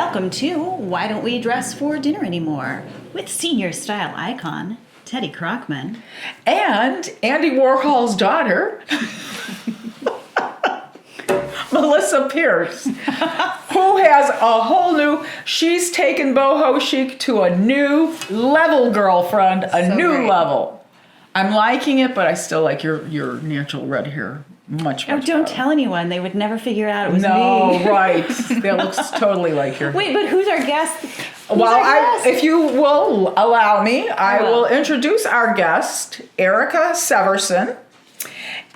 Welcome to Why Don't We Dress for Dinner Anymore? With senior style icon, Teddy Crockman. And Andy Warhol's daughter, Melissa Pierce, who has a whole new, she's taken boho chic to a new level, girlfriend, a new great. level. I'm liking it, but I still like your natural red hair much Oh, don't better. tell anyone. They would never figure out it was No, me. right. That looks totally like your. Wait, but who's our guest? If you will allow me, I will introduce our guest, Erica Severson.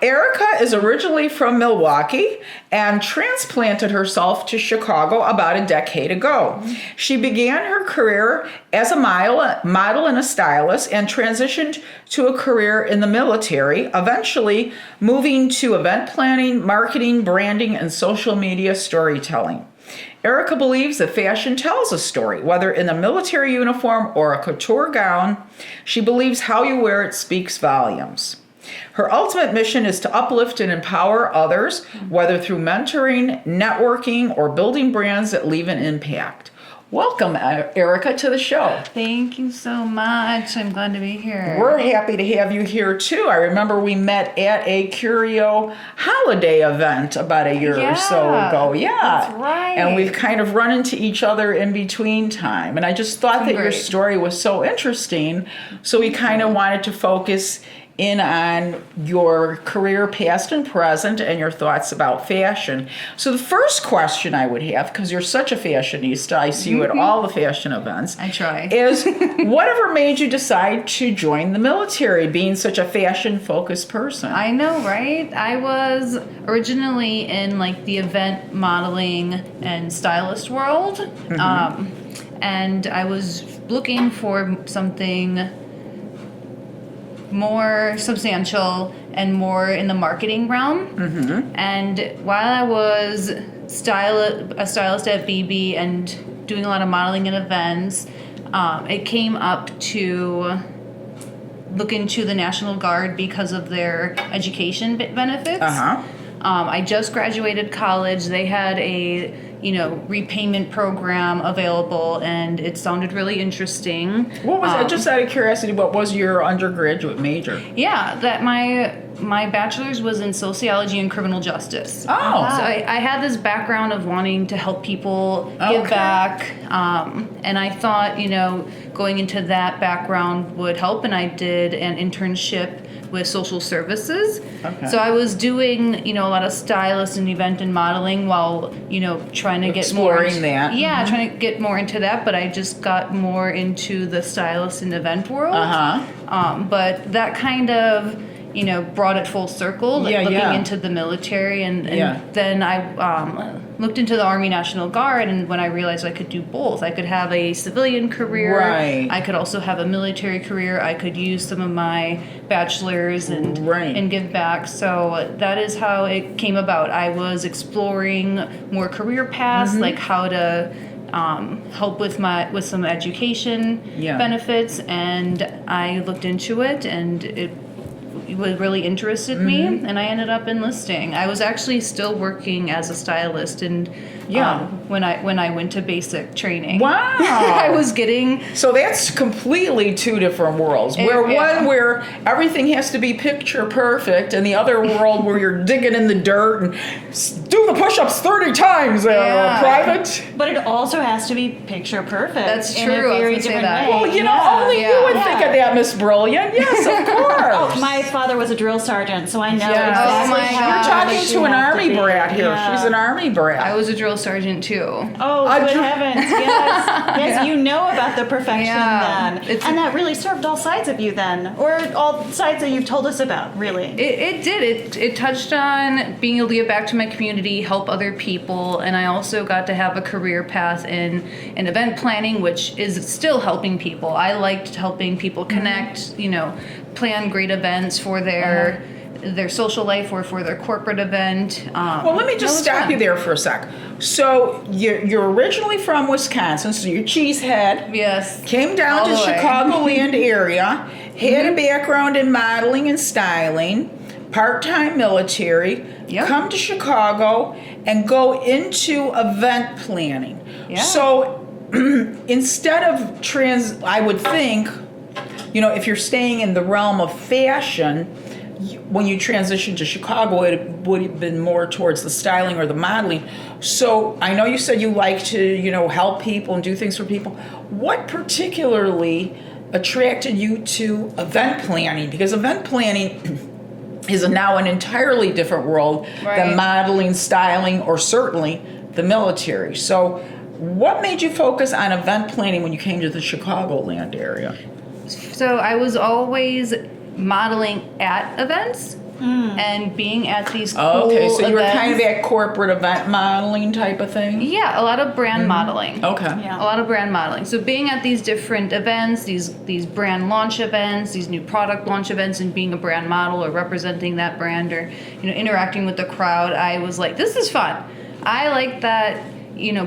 Erica is originally from Milwaukee and transplanted herself to Chicago about a decade ago. She began her career as a model and a stylist and transitioned to a career in the military, eventually moving to event planning, marketing, branding, and social media storytelling. Erica believes that fashion tells a story, whether in a military uniform or a couture gown. She believes how you wear it speaks volumes. Her ultimate mission is to uplift and empower others, whether through mentoring, networking, or building brands that leave an impact. Welcome, Erica, to the show. Thank you so much. I'm glad to be here. We're happy to have you here, too. I remember we met at a Curio holiday event about a year or so ago. Yeah. That's right. And we've kind of run into each other in between time. And I just thought that your Great. story was so interesting, so we kind of wanted to focus in on your career past and present and your thoughts about fashion. So the first question I would have, because you're such a fashionista, I see you at all the fashion events. I try. Is whatever made you decide to join the military, being such a fashion-focused person? I know, right? I was originally in like the event modeling and stylist world. And I was looking for something more substantial and more in the marketing realm. And while I was a stylist at BB and doing a lot of modeling and events, it came up to look into the National Guard because of their education benefits. I just graduated college. They had a repayment program available, and it sounded really interesting. What was it? Just out of curiosity, what was your undergraduate major? Yeah, that my bachelor's was in sociology and criminal justice. Oh. So I had this background of wanting to help people give back, and I thought, going into that background would help, and I did an internship with social services. Okay. So I was doing, a lot of stylist and event and modeling while, trying to get more Exploring that. Yeah, trying to get more into that, but I just got more into the stylist and event world. But that kind of, brought it full circle, looking into the military, and then I looked into the Army National Guard, and when I realized I could do both, I could have a civilian career, I could also have a military career, I could use some of my bachelor's and give back. So that is how it came about. I was exploring more career paths, like how to help with some education benefits, and I looked into it, and it really interested me, and I ended up enlisting. I was actually still working as a stylist, and when I went to basic training. Wow. I was getting. So that's completely two different worlds. One where everything has to be picture perfect, and the other world where you're digging in the dirt and do the push-ups 30 times private. But it also has to be picture perfect. That's in true. a I very was gonna say different that. way. Well, only you would think of that, Miss Brilliant. Yes, of course. Oh, my father was a drill sergeant, so I know Yes. exactly Oh my how God. You're talking much to you an have to Army be. brat here. Yeah. She's an Army brat. I was a drill sergeant too. Oh, good heavens, yes, you know about the perfection then. And that really served all sides of you then, or all sides that you've told us about, really. It did. It touched on being able to give back to my community, help other people, and I also got to have a career path in event planning, which is still helping people. I liked helping people connect, plan great events for their social life or for their corporate event. Well, let me just stop you there for a sec. So you're originally from Wisconsin, so you're cheesehead. Yes. Came down All to the way. Chicagoland area, had a background in modeling and styling, part-time military, come to Chicago, and go into event planning. Yeah. So instead of I would think, if you're staying in the realm of fashion, when you transition to Chicago, it would have been more towards the styling or the modeling. So I know you said you like to, help people and do things for people. What particularly attracted you to event planning? Because event planning is now an entirely different world than modeling, styling, or certainly the military. So what made you focus on event planning when you came to the Chicagoland area? So I was always modeling at events and being at these cool Okay, so you were events. kind of at corporate event modeling type of thing? Yeah, a lot of brand modeling. Okay. Yeah. A lot of brand modeling. So being at these different events, these brand launch events, these new product launch events, and being a brand model or representing that brand or interacting with the crowd, I was like, this is fun. I like that.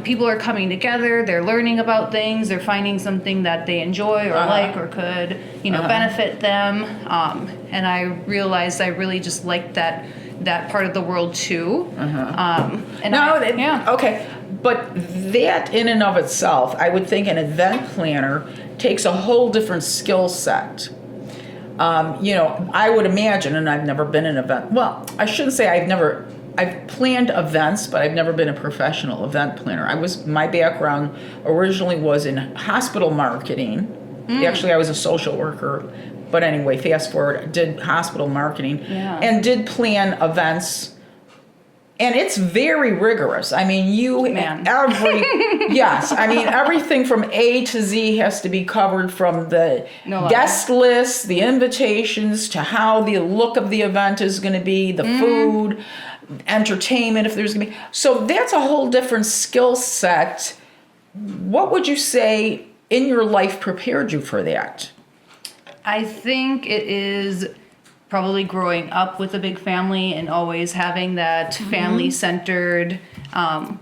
People are coming together, they're learning about things, they're finding something that they enjoy or like or could, benefit them. And I realized I really just liked that part of the world too. Okay. But that in and of itself, I would think an event planner takes a whole different skill set. I would imagine, and I've never been an event. Well, I shouldn't say I've planned events, but I've never been a professional event planner. My background originally was in hospital marketing. Actually, I was a social worker. But anyway, fast forward, did hospital marketing and did plan events. And it's very rigorous. I mean, everything from A to Z has to be covered, from the guest list, the invitations, to how the look of the event is going to be, the food, entertainment, if there's going to be. So that's a whole different skill set. What would you say in your life prepared you for that? I think it is probably growing up with a big family and always having that family-centered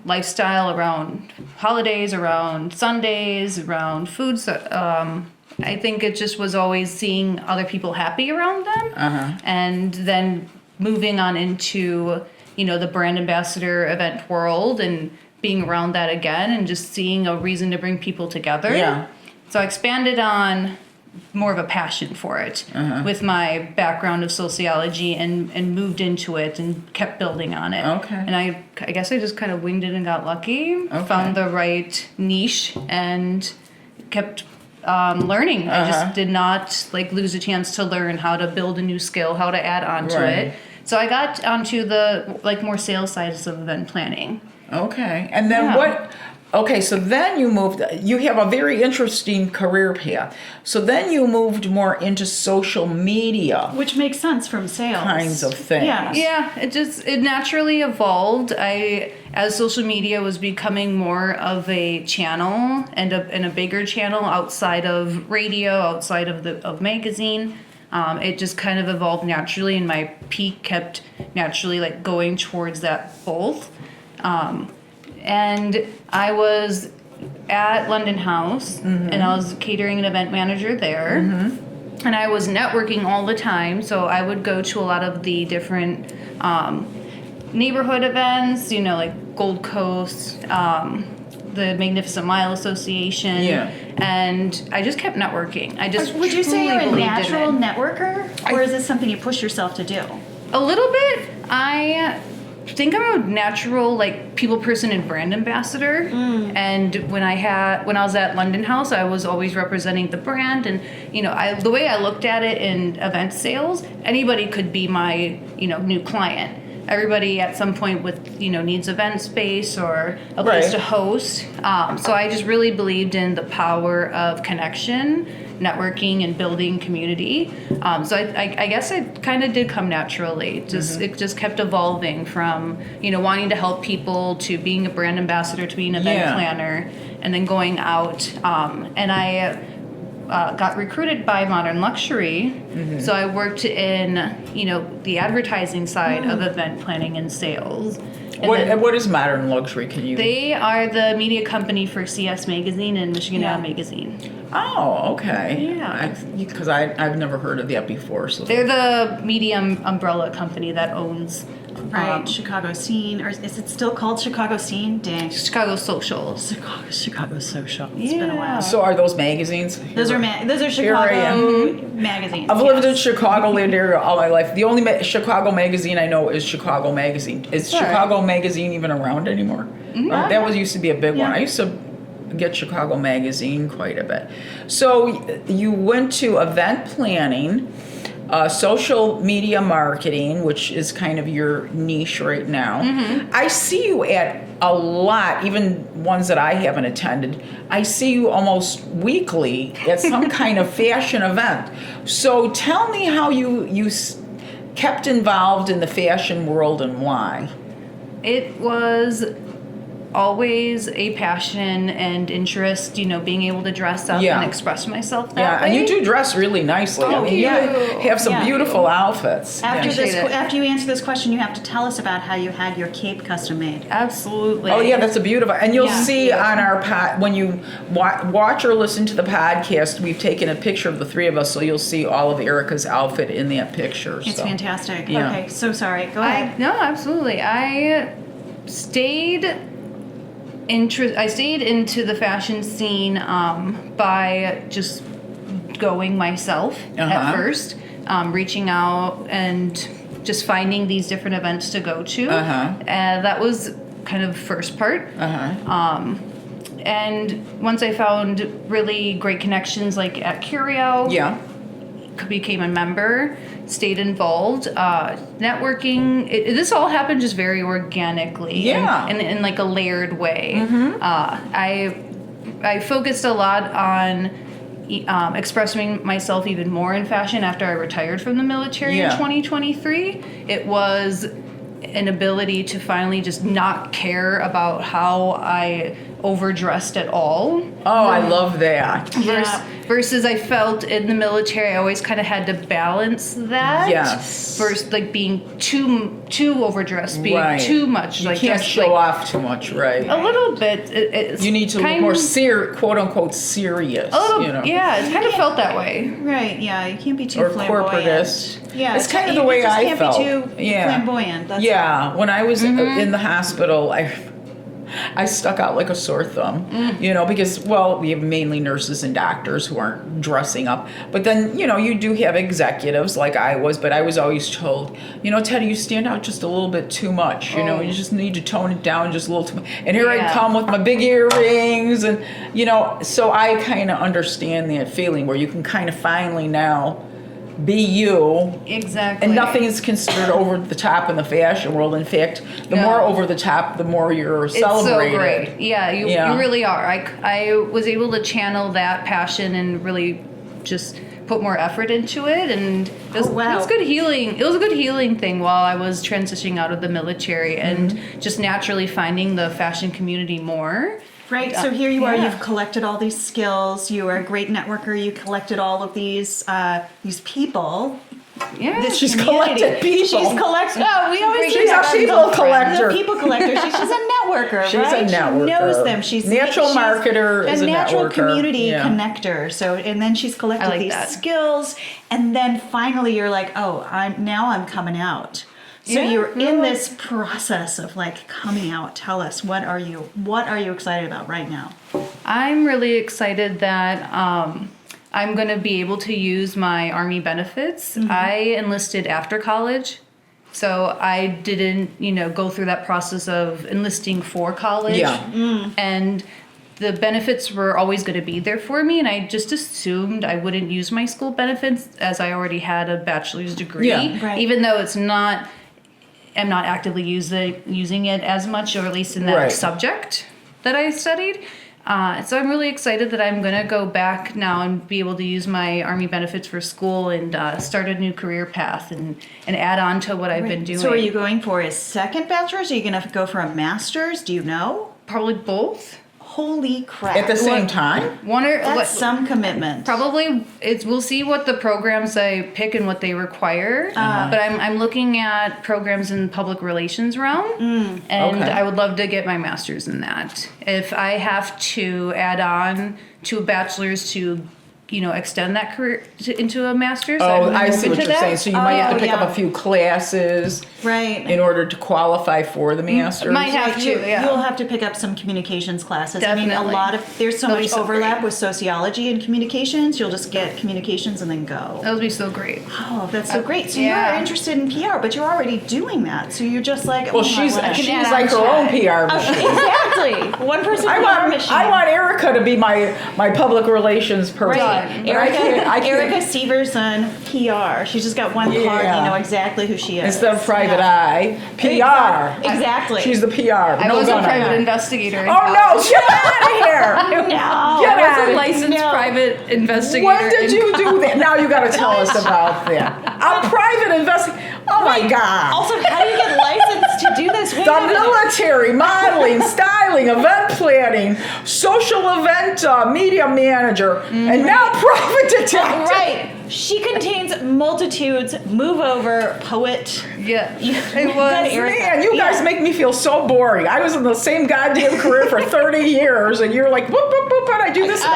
lifestyle around holidays, around Sundays, around food. I think it just was always seeing other people happy around them. And then moving on into, the brand ambassador event world and being around that again and just seeing a reason to bring people together. Yeah. So I expanded on more of a passion for it with my background of sociology and moved into it and kept building on it. Okay. And I guess I just kind of winged it and got lucky, found the right niche and kept learning. I just did not lose a chance to learn how to build a new skill, how to add on to it. So I got onto the more sales side of event planning. Okay. And then what? Okay, so then you have a very interesting career path. So then you moved more into social media. Which makes sense from sales. Kinds of things. Yeah, it naturally evolved. As social media was becoming more of a channel and a bigger channel outside of radio, outside of magazine, it just kind of evolved naturally, and my peak kept naturally going towards that both. And I was at London House, and I was catering and event manager there. And I was networking all the time, so I would go to a lot of the different neighborhood events, Gold Coast, the Magnificent Mile Association. And I just kept networking. Would you say you're a natural networker, or is this something you push yourself to do? A little bit. I think I'm a natural people person and brand ambassador. And when I was at London House, I was always representing the brand, and the way I looked at it in event sales, anybody could be my new client. Everybody at some point with needs event space or a place to host. So I just really believed in the power of connection, networking, and building community. So I guess it kind of did come naturally. It just kept evolving from wanting to help people to being a brand ambassador to being an event planner, and then going out. And I got recruited by Modern Luxury, so I worked in the advertising side of event planning and sales. What is Modern Luxury? Can you? They are the media company for CS Magazine and Michigan Now Magazine. Oh, okay. Yeah. Because I've never heard of that before. So They're the media umbrella company that owns Chicago Scene, or is it still called Chicago Scene? Dang. Chicago Social. Chicago Social. It's been a while. So are those magazines? Those are Chicago magazines. I've lived in Chicagoland area all my life. The only Chicago magazine I know is Chicago Magazine. Is Chicago Magazine even around anymore? That was used to be a big one. I used to get Chicago Magazine quite a bit. So you went to event planning, social media marketing, which is kind of your niche right now. I see you at a lot, even ones that I haven't attended. I see you almost weekly at some kind of fashion event. So tell me how you kept involved in the fashion world and why. It was always a passion and interest, being able to dress up and express myself that way. And you do dress really nicely. You have some beautiful outfits. After you answer this question, you have to tell us about how you had your cape custom made. Absolutely. Oh yeah, that's a beautiful. And you'll see on our when you watch or listen to the podcast, we've taken a picture of the three of us, so you'll see all of Erica's outfit in that picture. It's fantastic. Yeah. Okay, so sorry. Go ahead. No, absolutely. I stayed into the fashion scene by just going myself at first, reaching out and just finding these different events to go to. And that was kind of the first part. And once I found really great connections, like at Curio, became a member, stayed involved, networking. This all happened just very organically, and in like a layered way. I focused a lot on expressing myself even more in fashion after I retired from the military in 2023. It was an ability to finally just not care about how I overdressed at all. Oh, I love that. Versus I felt in the military, I always kind of had to balance that. Yes. Versus like being too overdressed, being too much. You can't show off too much, right? A little bit. You need to look more quote unquote serious. A little, yeah, it kind of felt that way. Right, yeah, you can't be too or flamboyant. Corporatist. Yeah, it's kind of the way I felt. You can't be too flamboyant. That's when I was in the hospital, I stuck out like a sore thumb, because, we have mainly nurses and doctors who aren't dressing up. But then, you do have executives like I was, but I was always told, Teddy, you stand out just a little bit too much. You just need to tone it down just a little too much. And here I come with my big earrings and, so I kind of understand that feeling where you can kind of finally now be you. Exactly. And nothing is considered over the top in the fashion world. In fact, the more over the top, the more you're celebrated. It's so great. Yeah, you really are. I was able to channel that passion and really just put more effort into it, and it was good healing. It was a good healing thing while I was transitioning out of the military and just naturally finding the fashion community more. Right, so here you are, you've collected all these skills, you are a great networker, you collected all of these people. Yeah, she's collected people. She's collected. No, we always she's a people collector. A people collector. She's a networker. She's a networker. She knows them. She's marketer. Is a natural networker. Community connector. So, and then she's collected these skills, and then finally you're like, I'm coming out. So you're in this process of coming out. Tell us, what are you excited about right now? I'm really excited that I'm going to be able to use my Army benefits. I enlisted after college, so I didn't, go through that process of enlisting for college. And the benefits were always going to be there for me, and I just assumed I wouldn't use my school benefits as I already had a bachelor's degree, even though I'm not actively using it as much, or at least in that subject that I studied. So I'm really excited that I'm going to go back now and be able to use my Army benefits for school and start a new career path and add on to what I've been doing. So are you going for a second bachelor's? Are you going to go for a master's? Do you know? Probably both. Holy crap. At the same time? That's some commitment. Probably we'll see what the programs I pick and what they require. But I'm looking at programs in public relations realm, and Okay. I would love to get my master's in that. If I have to add on to a bachelor's to extend that career into a master's. I see open what to you're that. saying. So you might have to pick yeah. up a few classes Right. in order to qualify for the master's. Might have to, yeah. You'll have to pick up some communications classes. Definitely. I mean, there's so That'll be much so overlap great. with sociology and communications. You'll just get communications and then go. That would be so great. Oh, that's so great. So yeah. you're interested in PR, but you're already doing that. So you're just like, Well, oh, she's I wanna- add like her on own PR machine. Exactly. One person I PR want machine. Erica to be my public relations person. Right. But I can't- Erica Severson, PR. She's just got one card. Yeah. You know exactly who she is. Instead of private Yeah. eye, PR. Exactly. She's the PR. I no was a gun private eye. investigator. in Oh college. no! Get out of here! No. Get I out was a of licensed No. private investigator. When did in you do that? Now you got to tell us about that. A private investigator. Oh my God. Also, how do you get licensed to do this? Wait The a minute. military, modeling, styling, event planning, social event media manager, and now private detective. Right. She contains multitudes. Move over, poet. Yeah, You- it was. Erica. Man, you guys Yeah. make me feel so boring. I was in the same goddamn career for 30 years, and you're like, whoop, whoop, whoop, and I do this. Now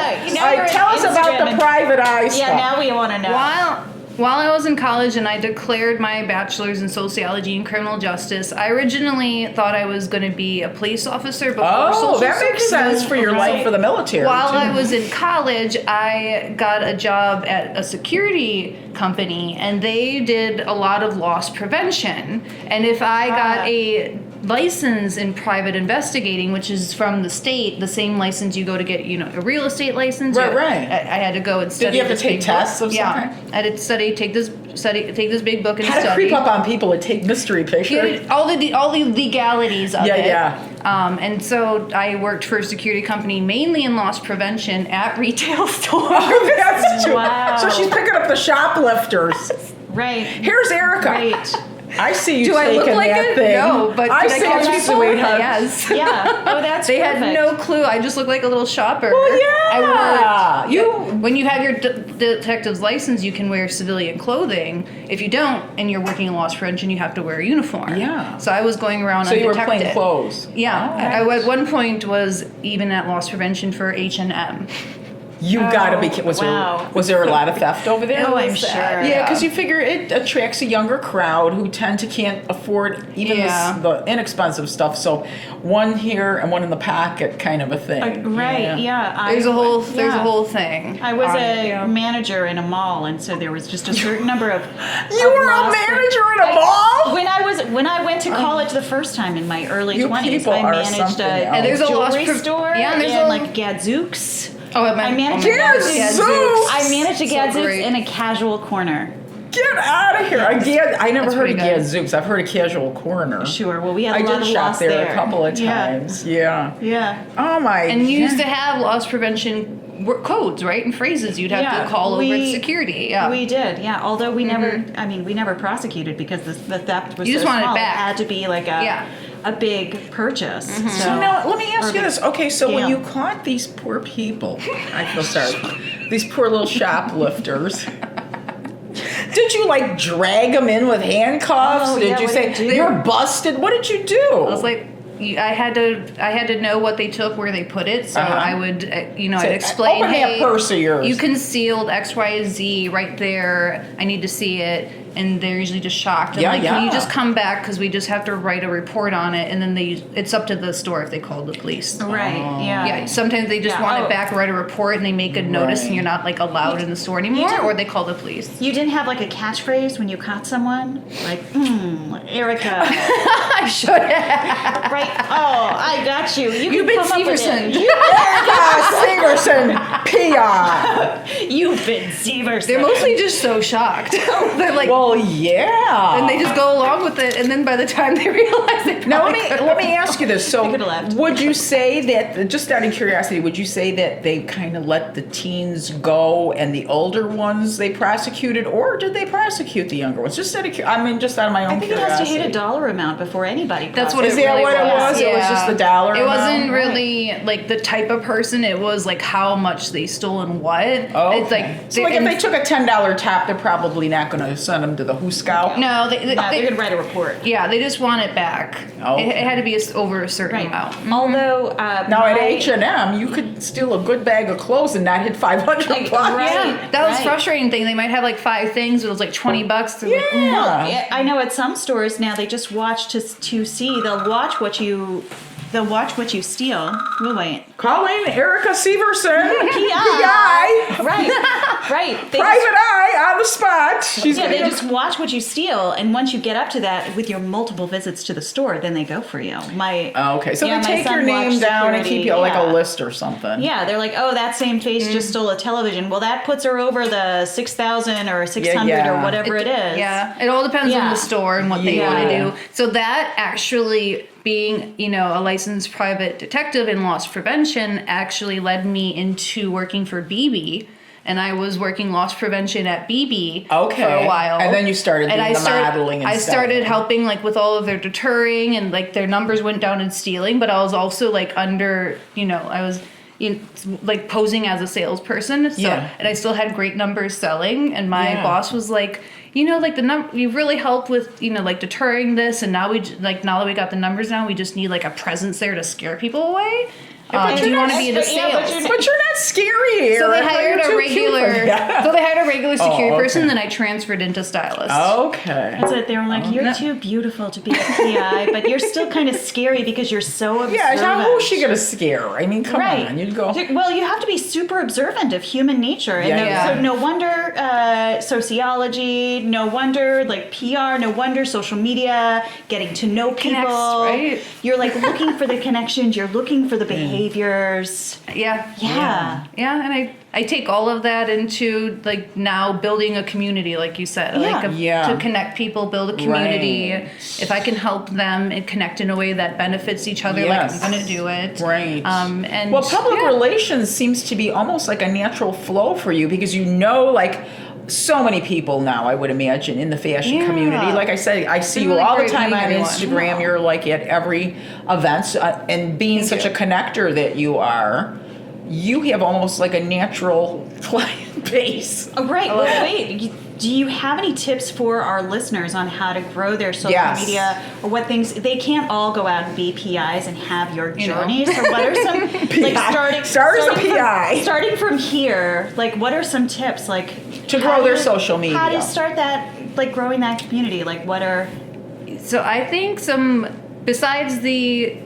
All you're right, tell us about Instagram the and- private eye stuff. Yeah, now we want to know. While I was in college and I declared my bachelor's in sociology and criminal justice, I originally thought I was going to be a police officer before social Oh, that makes services. sense for your life for the military. While too. I was in college, I got a job at a security company, and they did a lot of loss prevention. And if I got a license in private investigating, which is from the state, the same license you go to get, a real estate license. Right, right. I had to go and study. Did you have to this take big tests book. of some Yeah, kind? I had to take this big book and How to study. creep up on people and take mystery pictures. All the legalities of Yeah, it. yeah. And so I worked for a security company mainly in loss prevention at retail stores. That's true. Wow. So she's picking up the shoplifters. Right. Here's Erica. Right. I see you Do I taking look like that it? thing. No, but I did I see catch you, people? sweetheart. Yes. Yeah. Oh, that's They perfect. had no clue. I just looked like a little shopper. Well, yeah. I wore, You- when you have your detective's license, you can wear civilian clothing. If you don't, and you're working in loss prevention, you have to wear a uniform. Yeah. So I was going around So you were undetected. plain clothes. Yeah. Oh, I at one point was even at loss prevention for H&M. You gotta be. wow. Was there a lot of theft over there? Oh, I'm was sure. sad. Yeah, because you figure it attracts a younger crowd who can't afford even Yeah. the inexpensive stuff. So one here and one in the pocket kind of a thing. Right. Yeah. There's a whole thing. I was on a it. manager in a mall, and so there was just a certain number of. You were a manager in a mall? When I went to college the first time in my early You 20s, people I are managed something a else. And there's a loss jewelry store. Yeah, and there's and a- like Gadzooks. Oh, I managed a Gadzooks! Gadzooks. I managed a So Gadzooks great. in a casual corner. Get out of here! I never That's heard of pretty good. Gadzooks. I've heard of Casual Corner. Sure. Well, we had I a lot did of shop loss there a couple of Yeah. times. Yeah. Yeah. Oh my. And you used God. to have loss prevention codes, right? And phrases you'd have to call over at security. Yeah. We did, yeah. Although we never, we never prosecuted because the theft was You so just wanted it small. back. It had to be like a big purchase. So now let me ask you this. Okay, so when Yeah. you caught these poor people, I feel sorry, these poor little shoplifters. Did you like drag them in with handcuffs? Oh, did yeah, you what say did you do? you're busted? What did you do? I was like, I had to know what they took, where they put it. So I would, I'd explain, open that hey, purse of yours. you concealed X, Y, Z right there. I need to see it. And they're usually just shocked. I'm Yeah, like, can you yeah. just come back? Because we just have to write a report on it. And then it's up to the store if they call the police. Right, yeah. Yeah, sometimes they just Yeah, want oh. it back, write a report, and they make a notice, and Right. you're not like allowed in the store anymore, or they call the police. You didn't have like a catchphrase when you caught someone? Like, Erica. I should have. Right? Oh, I got you. You've been Severson. Severson, PR. You've been Severson. They're mostly just so shocked. They're like, Well, yeah. and they just go along with it, and then by the time they realize they Now probably let me ask you this. So They could've left. would you say that, just out of curiosity, would you say that they kind of let the teens go and the older ones they prosecuted, or did they prosecute the younger ones? Just out of my own I think it curiosity. has to hit a dollar amount before anybody. That's what Is it that really what it was? It was just the dollar It amount? wasn't really like the type of person. It was like how much they stole and what. Oh, It's like so like if they took a $10 top, they're probably not going to send them to the Huskow. no, They're going to write a report. yeah, they just want it back. Okay. It had to be over a certain amount. Although Now at H&M, you could steal a good bag of clothes and not hit 500 bucks. Yeah, that was right. frustrating thing. They might have like 5 things. It was like $20. They're like, Yeah. Well, I know at some stores now they just watch to see. They'll watch what you steal. We'll wait. Calling Erica Severson, PI. PI. Right. They Private eye on the spot. She's they gonna- just watch what you steal, and once you get up to that with your multiple visits to the store, then they go for you. Okay, so my they take son your name watched down and security, keep you like a yeah. list or something. Yeah, they're like, oh, that same face just stole a television. Well, that puts her over the 6,000 or 600 Yeah. or whatever it is. yeah, it all depends on Yeah. the store and what they Yeah. want to do. So that actually being, a licensed private detective in loss prevention actually led me into working for BB. And I was working loss prevention at BB Okay. for a while. And then you started doing the modeling and I stuff. started helping like with all of their deterring and like their numbers went down in stealing, but I was also like under, I was like posing as a salesperson. So, Yeah. and I still had great numbers selling. And my Yeah. boss was like, like you really helped with, like deterring this. And now now that we got the numbers down, we just need like a presence there to scare people away. but Do you're you want to not- be into yeah, but sales? But you're not scary, So they Erica. hired You're a too cute for regular. that. So they hired a regular security okay. person. Then I transferred into stylist. Okay. That's it. They were like, you're no. too beautiful to be a PI, but you're still kind of scary because you're so observant. Yeah, now who's she going to scare? I mean, come Right. on. You'd go. Well, you have to be super observant of human nature. And Yeah. so no wonder sociology, no wonder like PR, no wonder social media, getting to know people. Connects, right? You're like looking for the connections, you're looking for the behaviors. Yeah. Yeah. Yeah, and I take all of that into like now building a community, like you said, Yeah. to connect people, build a community. Right. If I can help them and connect in a way that benefits each other, Yes. like I'm gonna do it. Right. And Well, public yeah. relations seems to be almost like a natural flow for you because like so many people now, I would imagine, in the fashion Yeah. community. Like I said, I see you really all the great time on meeting everyone. Instagram. You're like at every event, and being such a connector that you are, you have almost like a natural client base. Oh, right. Well, wait. Do you have any tips for our listeners on how to grow their social Yes. media or what things they can't all go out and be PIs and have your You know. journeys? So what are some like Start as a PI. Starting from here, like what are some tips like To how grow their to- social media. How to start that like growing that community? Like what are So I think besides the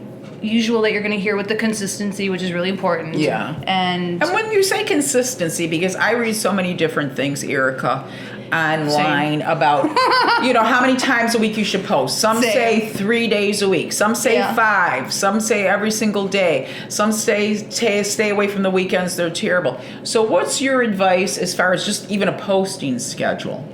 usual that you're going to hear with the consistency, which is really important. Yeah. And And when you say consistency, because I read so many different things, Erica, online about, how many times a week you should post. Some Same. say 3 days a week. Some say Yeah. 5. Some say every single day. Some say stay away from the weekends. They're terrible. So what's your advice as far as just even a posting schedule?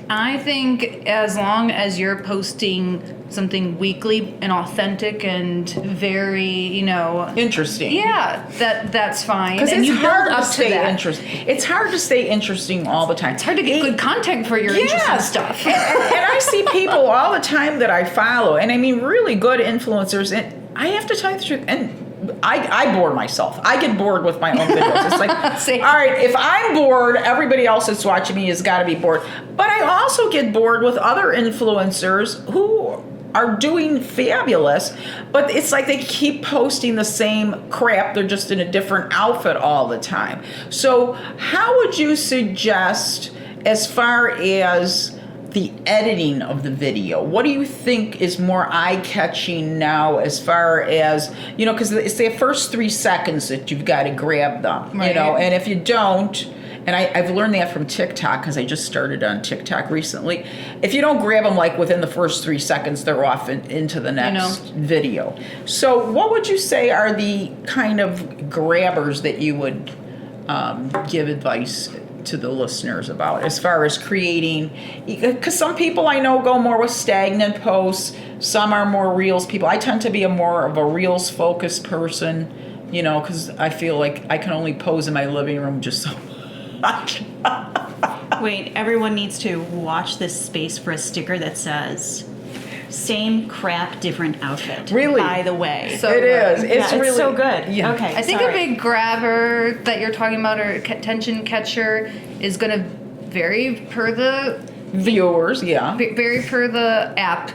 I think as long as you're posting something weekly and authentic and very, Interesting. yeah, that's fine. Because And it's you build hard to up stay that. interesting. It's hard to stay interesting all the time. It's hard to get good content for your interesting stuff. and I see people all the time that I follow, and I mean really good influencers, and I have to tell you the truth, and I bore myself. I get bored with my own videos. It's like, Same. all right, if I'm bored, everybody else that's watching me has got to be bored. But I also get bored with other influencers who are doing fabulous, but it's like they keep posting the same crap. They're just in a different outfit all the time. So how would you suggest, as far as the editing of the video, what do you think is more eye-catching now, as far as, because it's the first 3 seconds that you've got to grab them, Right. and if you don't, and I've learned that from TikTok because I just started on TikTok recently. If you don't grab them like within the first 3 seconds, they're off into the next video. So what would you say are the kind of grabbers that you would give advice to the listeners about, as far as creating? Because some people I know go more with stagnant posts. Some are more reels people. I tend to be more of a reels focused person, because I feel like I can only pose in my living room just so much. wait, everyone needs to watch this space for a sticker that says same crap, different outfit. Really? By the way. So It good. is. It's yeah, really it's so good. Yeah. Okay. I think sorry. a big grabber that you're talking about or attention catcher is going to vary per the Viewers, yeah. vary per the app.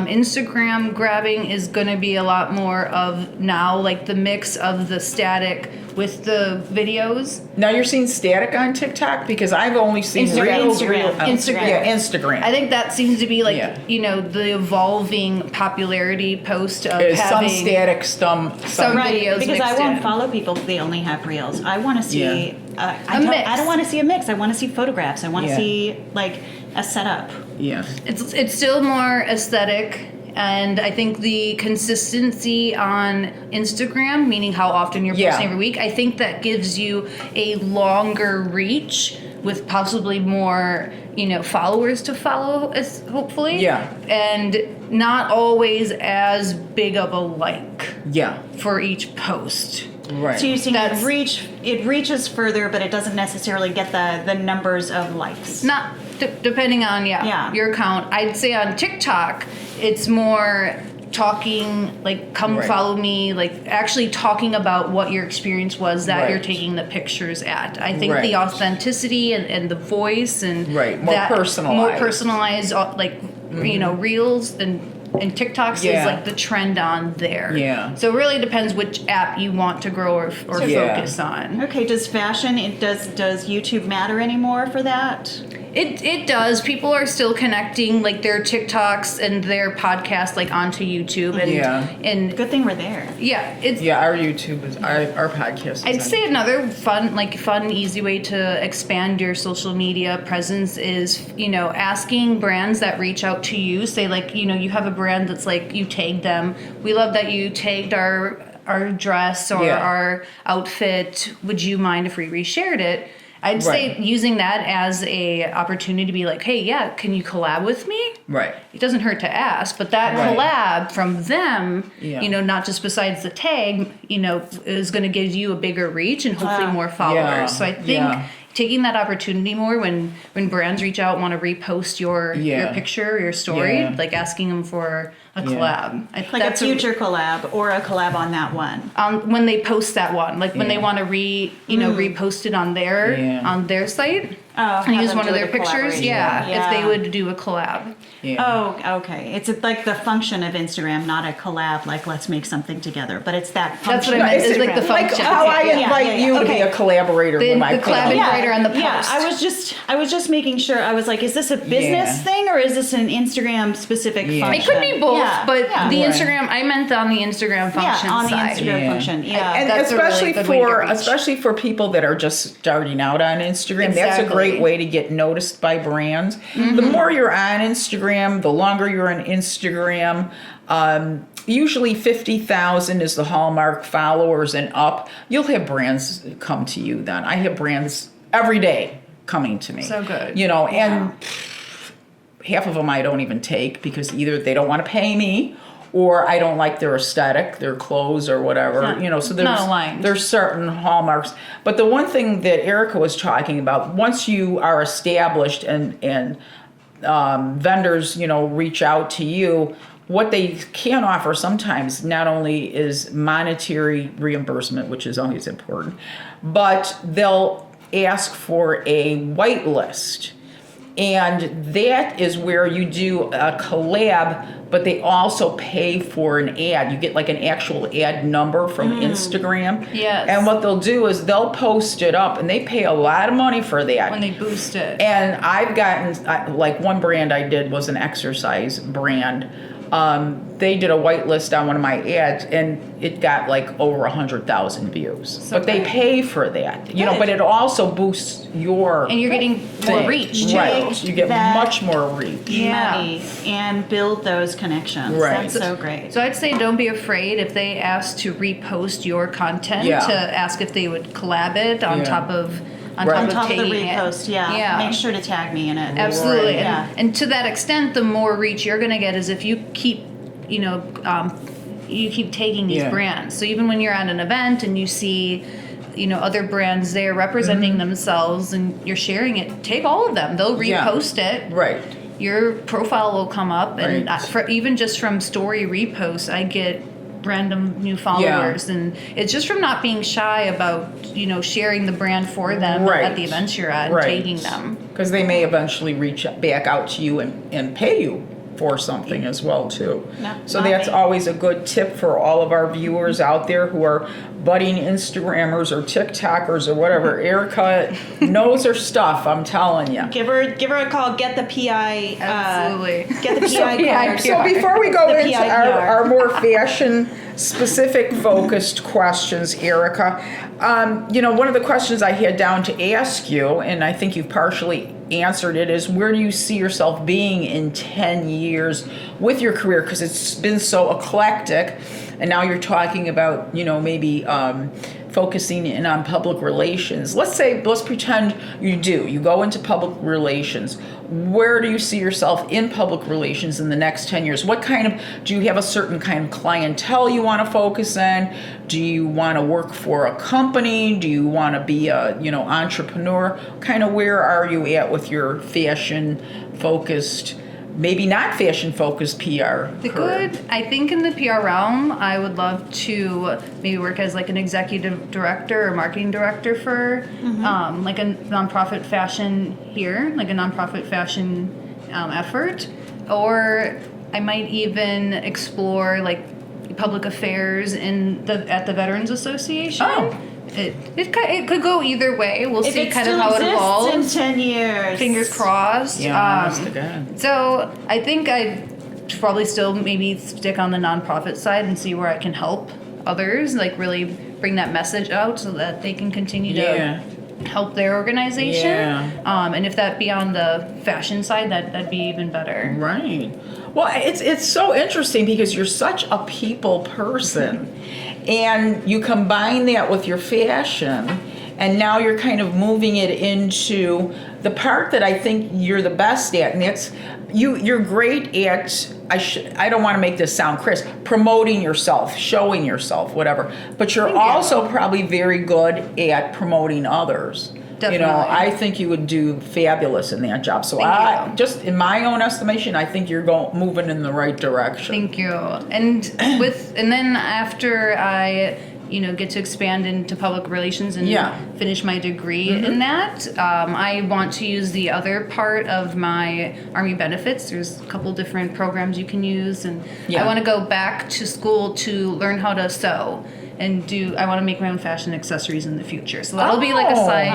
Instagram grabbing is going to be a lot more of now like the mix of the static with the videos. Now you're seeing static on TikTok because I've only seen reels. Instagram. Yeah, Instagram. I think that seems to be like Yeah. the evolving popularity post of Is some having static, some Right, videos because I mixed won't in. follow people if they only have reels. I want to see A mix. I don't want to see a mix. I want to see photographs. I want to Yeah. see like a setup. Yeah. It's still more aesthetic, and I think the consistency on Instagram, meaning how often you're Yeah. posting every week, I think that gives you a longer reach with possibly more followers to follow, hopefully. Yeah. And not always as big of a like Yeah. for each post. Right. So you see, That's- it reaches further, but it doesn't necessarily get the numbers of likes. Not depending on Yeah. your account. I'd say on TikTok, it's more talking like come Right. follow me, like actually talking about what your experience was that Right. you're taking the pictures at. I think Right. the authenticity and the voice and Right. More that personalized. more personalized like reels and TikToks Yeah. is like the trend on there. Yeah. So it really depends which app you want to grow or Yeah. focus on. Okay, does fashion, does YouTube matter anymore for that? It does. People are still connecting like their TikToks and their podcasts like onto YouTube and Yeah. and Good thing we're there. yeah, it's Yeah, our YouTube is our podcast. Is I'd on- say another fun, easy way to expand your social media presence is, asking brands that reach out to you, say like, you have a brand that's like, you tag them. We love that you tagged our dress or Yeah. our outfit. Would you mind if we reshared it? I'd say Right. using that as a opportunity to be like, hey, yeah, can you collab with me? Right. It doesn't hurt to ask, but that Right. collab from them, Yeah. not just besides the tag, is going to give you a bigger reach and hopefully more followers. Yeah. So I think Yeah. taking that opportunity more when brands reach out, want to repost your picture, your story, Yeah. like asking them for a collab. Like a future collab or a collab on that one. when they post that one, like when they Yeah. want to repost it on their site. Oh, And have use them one of do their the pictures, collaboration. if they would do a collab. Yeah. Oh, okay. It's like the function of Instagram, not a collab, like let's make something together, but it's that function. That's what I meant, of is like the Instagram. Like function. how I Yeah, invite yeah, you to okay. be a collaborator The- with my the collab page. inviter on the Yeah, post. I was just making sure. I was like, is this a business Yeah. thing or is this an Instagram specific Yeah. function? It could be both, Yeah, but yeah. the Right. Instagram, I meant on the Instagram function yeah, on the side. Instagram Yeah. function. Yeah. And That's a really especially good way to reach. especially for people that are just starting out on Instagram, that's a Exactly. great way to get noticed by brands. The more you're on Instagram, the longer you're on Instagram. Usually 50,000 is the hallmark followers and up. You'll have brands come to you then. I have brands every day coming to me. So good. And half of them I don't even take because either they don't want to pay me or I don't like their aesthetic, their clothes or whatever. So there's not aligned. there's certain hallmarks. But the one thing that Erica was talking about, once you are established and vendors, reach out to you, what they can offer sometimes not only is monetary reimbursement, which is always important, but they'll ask for a white list. And that is where you do a collab, but they also pay for an ad. You get like an actual ad number from Instagram. Yes. And what they'll do is they'll post it up, and they pay a lot of money for that. When they boost it. And I've gotten, like one brand I did was an exercise brand. They did a whitelist on one of my ads, and it got like over 100,000 views. But they great. pay for that, But it also boosts your And you're getting more thing. reach, too. Right? You get That- much more reach. Yeah. Money and build those connections. Right. That's so great. So I'd say don't be afraid if they ask to repost your content Yeah. to ask if they would collab it on Yeah. top of Right. On top of the taking it. repost, yeah. Make sure to tag me in it. Absolutely. Right. Yeah. And to that extent, the more reach you're going to get is if you keep, you keep taking these Yeah. brands. So even when you're at an event and you see, other brands there representing themselves and you're sharing it, take all of them. They'll Yeah. repost it. Right. your profile will come up, and Right. even just from story reposts, I get random new followers, and it's just from not being shy about sharing the brand for them Right. at the events you're at and Right. taking them. Because they may eventually reach back out to you and pay you for something as well too. So not that's me. always a good tip for all of our viewers out there who are budding Instagrammers or TikTokers or whatever. Erica knows her stuff, I'm telling you. Give her a call. Get the PI. Absolutely. Get the PI card. So before we go The into PIPR. our more fashion specific focused questions, Erica, one of the questions I had down to ask you, and I think you've partially answered it, is where do you see yourself being in 10 years with your career? Because it's been so eclectic, and now you're talking about, maybe focusing in on public relations. Let's pretend you go into public relations. Where do you see yourself in public relations in the next 10 years? Do you have a certain kind of clientele you want to focus on? Do you want to work for a company? Do you want to be a, entrepreneur? Where are you at with your fashion focused, maybe not fashion focused PR career? I think in the PR realm, I would love to maybe work as like an executive director or marketing director for like a nonprofit fashion here, like a nonprofit fashion effort. Or I might even explore like public affairs at the Veterans Association. Oh. It could go either way. We'll If see it kind of still how it exists evolves. in 10 years. Fingers crossed. Yeah, honest to God. So I think I'd probably still maybe stick on the nonprofit side and see where I can help others, like really bring that message out so that they can continue to help their organization. Yeah. And if that be on the fashion side, that'd be even better. Right. Well, it's so interesting because you're such a people person, and you combine that with your fashion, and now you're kind of moving it into the part that I think you're the best at, and that's you're great at. I don't want to make this sound crisp, promoting yourself, showing yourself, whatever. But you're also probably very good at promoting others. Definitely. I think you would do fabulous in that job. So Thank you. just in my own estimation, I think you're moving in the right direction. Thank you. And then after I get to expand into public relations and finish my degree in that, I want to use the other part of my Army benefits. There's a couple different programs you can use, and I want to go back to school to learn how to sew. And I want to make my own fashion accessories in the future. So that'll be like a side,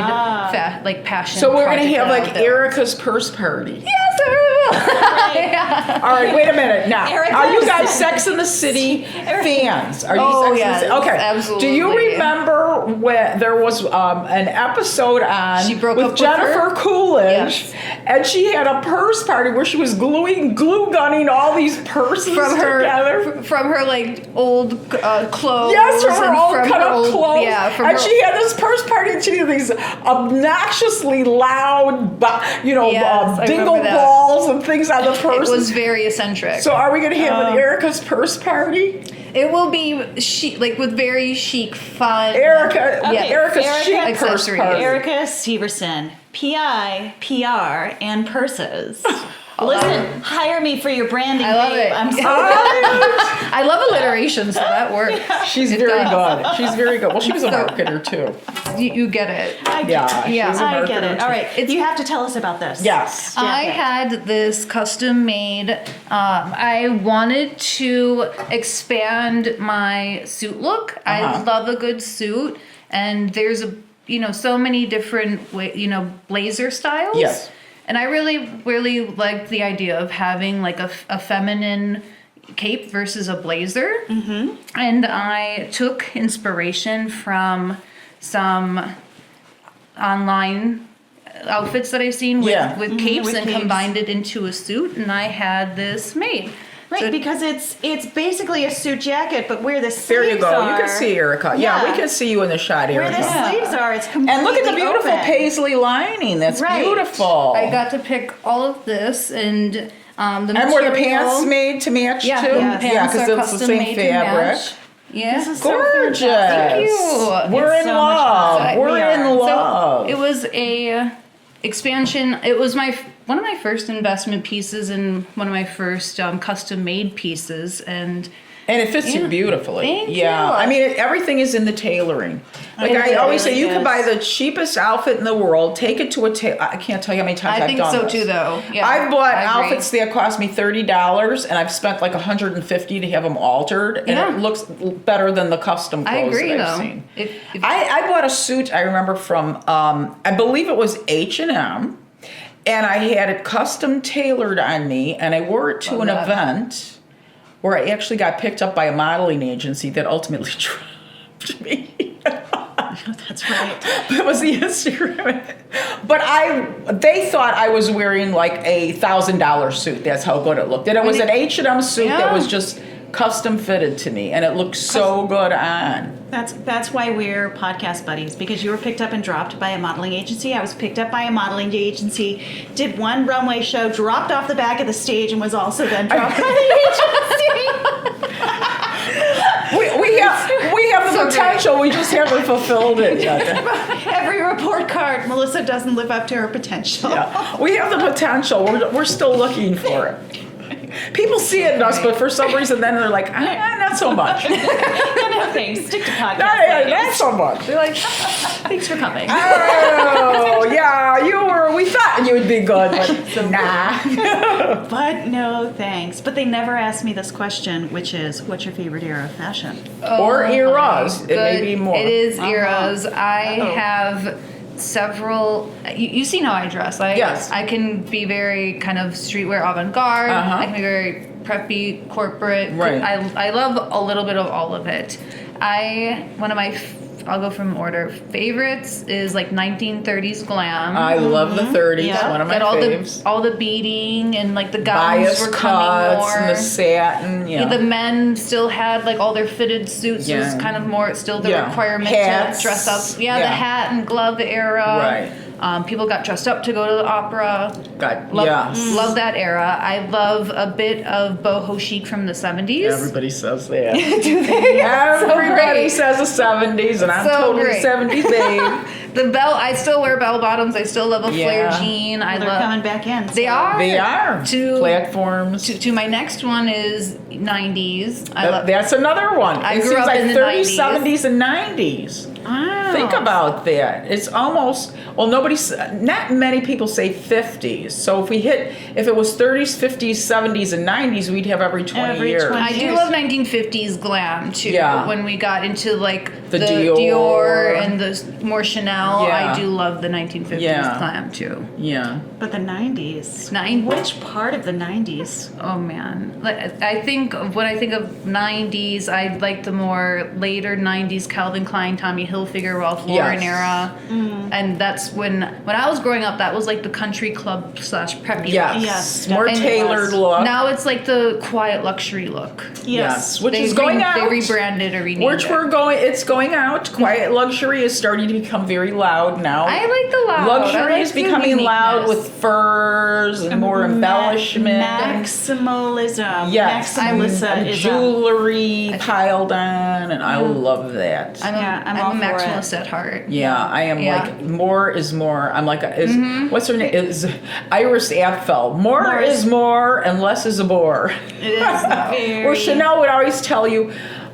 passion. So we're going to project have that like I'll build. Erica's purse party. Yes, I All right, wait a minute. Now, Erica's- are you guys Sex and the City fans? Are you Oh, Sex and the yes, City? Okay. absolutely. Do you remember when there was an episode on She broke up with with Jennifer her? Coolidge, Yes. and she had a purse party where she was glue gunning all these purses together? from her like old clothes. Yes, from her and old from cut her up old- clothes. Yeah, from and her, she had this purse party, and she had these obnoxiously loud, Yes, I dingle remember that. balls and things on the it purse. was very eccentric. So are we going to have an Erica's purse party? It will be chic, like with very chic, fun. Erica's Erica- chic purse accessories. party. Erica Severson, PI, PR, and purses. Listen, hire me for your branding. I love babe. it. I'm so I love alliteration, so that works. She's It very does. good. She's very good. Well, she was a marketer too. You get it. Yeah, Yeah, she's a I get marketer it. too. All right, you have to tell us about this. Yes. I Jacket. had this custom made. I wanted to expand my suit look. I love a good suit, and there's so many different blazer styles. Yes. And I really, really liked the idea of having like a feminine cape versus a blazer. Mm-hmm. And I took inspiration from some online outfits that I've seen with capes with and capes. combined it into a suit, and I had this made. Right, So- because it's basically a suit jacket, but where the sleeves There you go. are, You can see Erica. Yeah, we can see you in the shot, where Erica. the sleeves are. It's completely And look at the beautiful open. paisley lining. That's Right. beautiful. I got to pick all of this, and the and material. were the pants made to match Yeah, too? the Yes. pants Yeah, because are it's the custom same made to fabric. match. Yeah. This is so Gorgeous. fantastic. Thank you. We're It's in so much love. fun. We're We in are. love. So it was expansion. It was one of my first investment pieces and one of my first custom made pieces, and it fits you beautifully. Thank you. I mean, everything is in the tailoring. Like I always say, you can buy the cheapest outfit in the world, take it to a I can't tell you how many times I've done this. I think so too, though. Yeah, I've bought outfits that cost me $30, and I've spent like $150 to have them altered, and it looks better than the custom clothes that I've seen. I bought a suit, I remember, from, I believe it was H&M, and I had it custom tailored on me, and I wore it to an event where I actually got picked up by a modeling agency that ultimately dropped me. That's right. That was the Instagram. But they thought I was wearing like a $1,000 suit. That's how good it looked. And it was an H&M suit that was just custom fitted to me, and it looked so good on. That's why we're podcast buddies, because you were picked up and dropped by a modeling agency. I was picked up by a modeling agency, did one runway show, dropped off the back of the stage, and was also then dropped by the agency. We have the potential. We just haven't fulfilled it yet. Every report card, Melissa doesn't live up to her potential. Yeah. We have the potential. We're still looking for it. People see it in us, but for some reason, then they're like, not so much. No, thanks. Stick to podcast. Not so much. They're like, thanks for coming. Oh, yeah, we thought you would be good, but nah. But no, thanks. But they never asked me this question, which is, what's your favorite era of fashion? Or eras. It may be more. It is eras. I have several. You've seen how I dress. Yes. I can be very kind of streetwear avant-garde. I can be very preppy, corporate. Right. I love a little bit of all of it. I'll go from order. Favorites is like 1930s glam. I love the 30s. Yeah. One of my faves. All the beading and like the gowns Bias were coming cuts more. and the satin. Yeah. The men still had like all their fitted suits. It was kind of more still the requirement Hats. to dress up. Yeah, the hat and glove era. Right. People got dressed up to go to the opera. Love that era. I love a bit of boho chic from the 70s. Everybody says that. Do they? Everybody says the 70s, and I'm totally great. 70s babe. The belt, I still wear bell bottoms. I still love a flare jean. They're coming back in. So. They are. They are. Platforms. To my next one is 90s. That's another one. I it grew seems up like in the 30s, 90s. 70s, and 90s. Wow. Think about that. It's almost, not many people say 50s. So if it was 30s, 50s, 70s, and 90s, we'd have every 20 years. I do love 1950s glam too. Yeah. When we got into like the Dior and the more Chanel, Yeah. I do love the 1950s glam too. Yeah. But the 90s. Which Which part of the 90s? Oh man, when I think of 90s, I like the more later 90s Calvin Klein, Tommy Hilfiger, Ralph Lauren era, and that's when I was growing up. That was like the country club / preppy. Yes. More And tailored look. Now it's like the quiet luxury look. Yes. Which is going out. They rebranded or renamed Which it. it's going out. Quiet luxury is starting to become very loud now. I like the loud. Luxury is becoming loud with furs and more embellishment. Maximalism. Yes. Maximalism is jewelry piled on, and I love that. I'm all a for maximalist at heart. Yeah, I am like, more is more. I'm like, what's her name? Is Iris Apfel. More is more and less is a bore. It is very... Or Chanel would always tell you,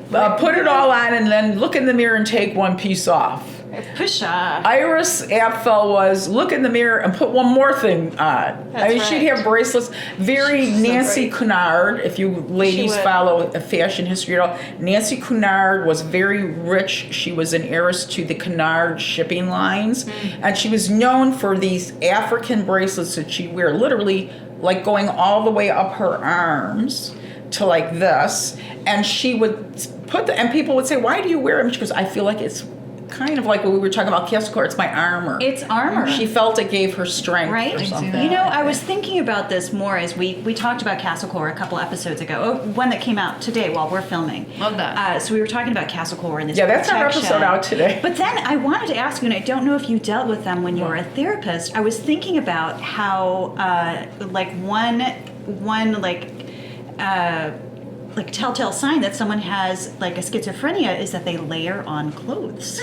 put it all on and then look in the mirror and take one piece off. Pusha. Iris Apfel was look in the mirror and put one more thing on. She'd have bracelets. Very Nancy Cunard, if you ladies follow fashion history at all. Nancy Cunard was very rich. She was an heiress to the Cunard shipping lines. And she was known for these African bracelets that she'd wear, literally like going all the way up her arms to like this. And she would and people would say, why do you wear them? She goes, I feel like it's kind of like what we were talking about Castle it's my armor. It's armor. She felt it gave her strength or something. You know, I was thinking about this more as we talked about Castlecore a couple episodes ago. One that came out today while we're filming. Love that. So we were talking about Castlecore and this that's our episode out today. But then I wanted to ask you, and I don't know if you dealt with them when you were a therapist. I was thinking about how like telltale sign that someone has like a schizophrenia is that they layer on clothes.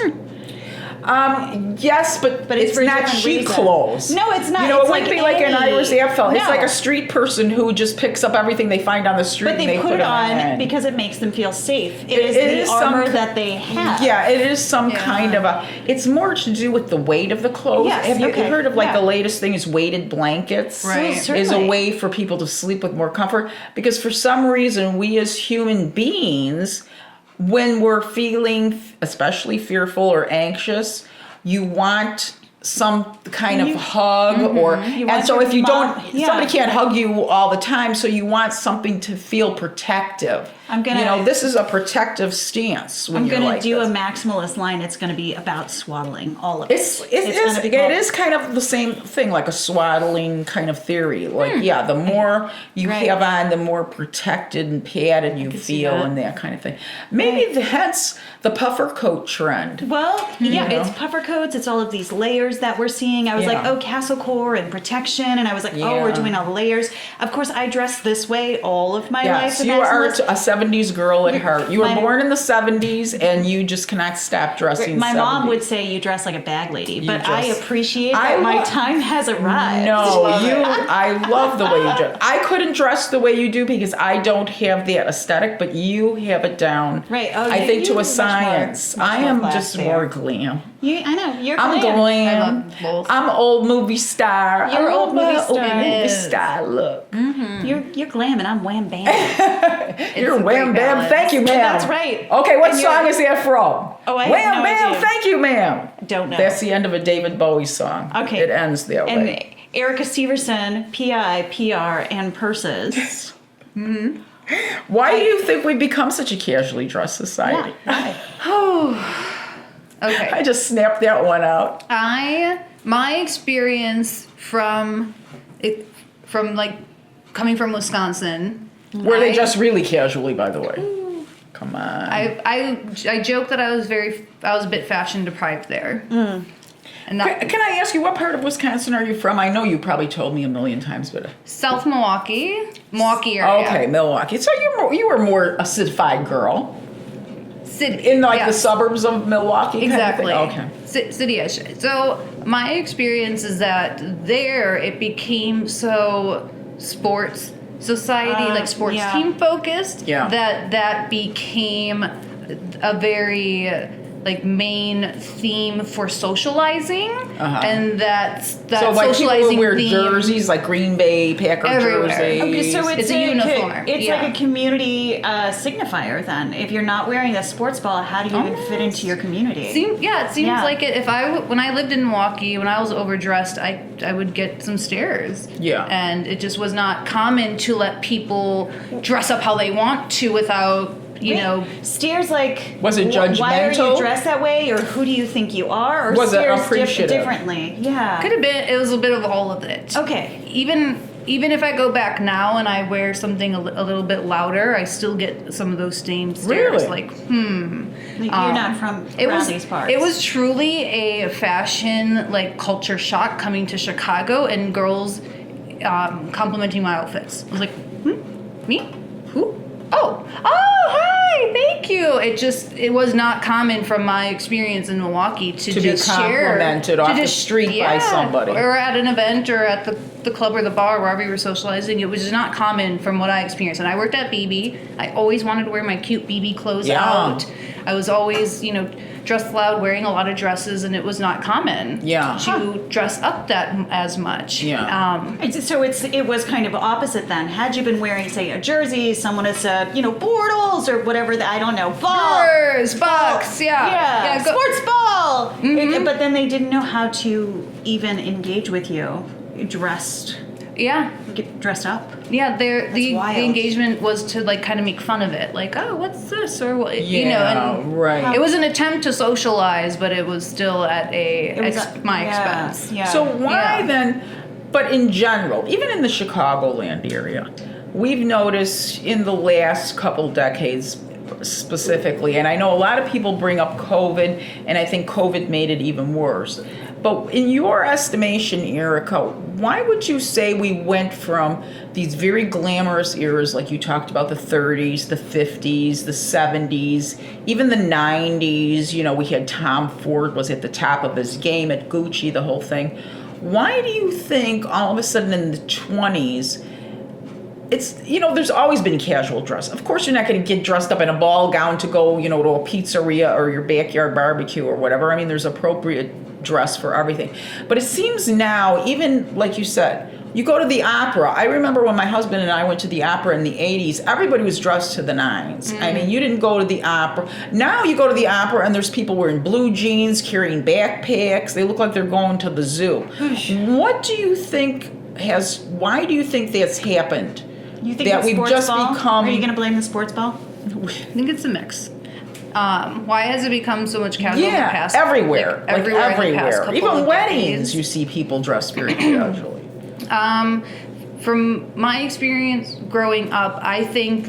Yes, but it's for a not different chic reason. clothes. No, it's not. You know, It's it wouldn't like be like an any- Irish Apfel. It's No. like a street person who just picks up everything they find on the street. But and they put it on in. because it makes them feel safe. It it is the armor some- that they have. Yeah, it is some Yeah. kind of a. It's more to do with the weight of the clothes. Yes, Have you okay, heard of like yeah. the latest thing is weighted blankets? Right. Is a Certainly. way for people to sleep with more comfort because for some reason we as human beings, when we're feeling especially fearful or anxious, you want some kind of hug or and want so your if you mom- don't yeah. somebody can't hug you all the time, so you want something to feel protective. I'm gonna- you know, this is a protective stance when I'm you're going to like do this. a maximalist line. It's going to be about swaddling all of it. It gonna be is kind of the same thing, like a swaddling kind of theory. Like, yeah, the more you Right. have on, the more protected and padded you see feel that. and that kind of thing. Maybe that's the puffer coat trend. Well, yeah, You know? it's puffer coats. It's all of these layers that we're seeing. I was like, Yeah. oh, castle core and protection. And I was like, oh, we're Yeah. doing all the layers. Of course, I dressed this way all of my life. Yes, the you are maximalist. a 70s girl at heart. You were my- born in the 70s and you just cannot stop dressing My 70s. mom would say you dress like a bag lady, but I just- appreciate I that my lo- time has arrived. No, I love the way you dress. I couldn't dress the way you do because I don't have that aesthetic, but you have it down. Right. Oh, I think to you're a science. much I more am class just there. more glam. I know you're I'm glam. glam. I love both. I'm old movie star. You're I old love my movie star. Old movie It is. star look. You're glam and I'm wham bam. You're a wham great bam. balance. Thank you, ma'am. That's right. Okay, what And you're- song is that from? Oh, I have Wham no bam. idea. Thank you, ma'am. Don't know. That's the end of a David Bowie song. Okay. It ends that And way. Erica Severson, PI, PR, and purses. Why do you think we've become such a casually dressed society? Okay. I just snapped that one out. My experience from like coming from Wisconsin. Were they I- just really casually, by the way? Come on. I joke that I was a bit fashion deprived there. And that Can I ask you, what part of Wisconsin are you from? I know you probably told me a million times, but South Milwaukee area. okay, Milwaukee. So you were more a citified girl City in like the yes. suburbs of Milwaukee. kind of thing? Exactly. Okay. City-ish. So my experience is that there it became so sports society, like sports yeah. team focused, Yeah. that became a very like main theme for socializing, and that So like people socializing would wear theme jerseys, like Green Bay Packer Everywhere. jerseys. Okay, so It's a uniform, It's yeah. like a community signifier. Then, if you're not wearing a sports ball, how do you even fit into your community? It seems Yeah. like it. When I lived in Milwaukee, when I was overdressed, I would get some stares. Yeah. And it just was not common to let people dress up how they want to without, you know. Stares like. Was it Why are you judgmental? dressed that way, or who do you think you are, or Was it stares appreciative? differently? Yeah. Could have been. It was a bit of all of it. Okay. Even if I go back now and I wear something a little bit louder, I still get some of those same stares. Really? Like, Like, you're not from around these parts. It was truly a fashion like culture shock coming to Chicago and girls complimenting my outfits. I was like, me? Who? Oh, hi, thank you. It was not common from my experience in Milwaukee to be just share, complimented off the street by somebody. or at an event or at the club or the bar, wherever you were socializing. It was just not common from what I experienced. And I worked at BB. I always wanted to wear my cute BB clothes Yeah. out. I was always, dressed loud, wearing a lot of dresses, and it was not common to dress up that as much. Yeah. So it was kind of opposite then. Had you been wearing, say, a jersey, someone had said, Bortles or whatever, I don't know, ball. Spurs, Bucks, yeah. Sports ball. But then they didn't know how to even engage with you dressed. Yeah. Get dressed up. Yeah, the wild. engagement was to like kind of make fun of it, like, oh, what's this, or what, Yeah, and right. It was an attempt to socialize, but it was still at my yeah, expense. Yeah. So why Yeah. then, but in general, even in the Chicagoland area, we've noticed in the last couple decades, specifically, and I know a lot of people bring up COVID, and I think COVID made it even worse. But in your estimation, Erica, why would you say we went from these very glamorous eras, like you talked about, the 30s, the 50s, the 70s, even the 90s, you know, we had Tom Ford was at the top of his game at Gucci, the whole thing. Why do you think all of a sudden in the 20s, it's, you know, there's always been casual dress. Of course, you're not going to get dressed up in a ball gown to go, you know, to a pizzeria or your backyard barbecue or whatever. I mean, there's appropriate dress for everything. But it seems now, even like you said, you go to the opera. I remember when my husband and I went to the opera in the 80s, everybody was dressed to the nines. I mean, you didn't go to the opera. Now you go to the opera and there's people wearing blue jeans, carrying backpacks. They look like they're going to the zoo. What do you think why do you think that's happened? You think that it's we've sports just ball? become... Are you going to blame the sports ball? I think it's a mix. Why has it become so much casual in the past? Everywhere. Like, everywhere. In the past couple Even of weddings, decades. you see people dressed very casually. From my experience growing up, I think,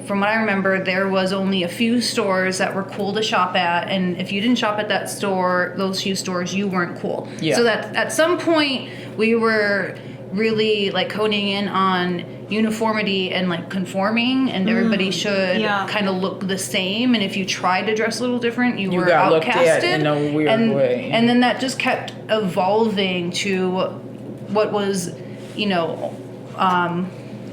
from what I remember, there was only a few stores that were cool to shop at, and if you didn't shop at that store, those few stores, you weren't cool. Yeah. So that at some point, we were really like honing in on uniformity and like conforming, and everybody should kind of look the same, and if you tried to dress a little different, you were got outcasted looked at in a weird way. And then that just kept evolving to what was, you know,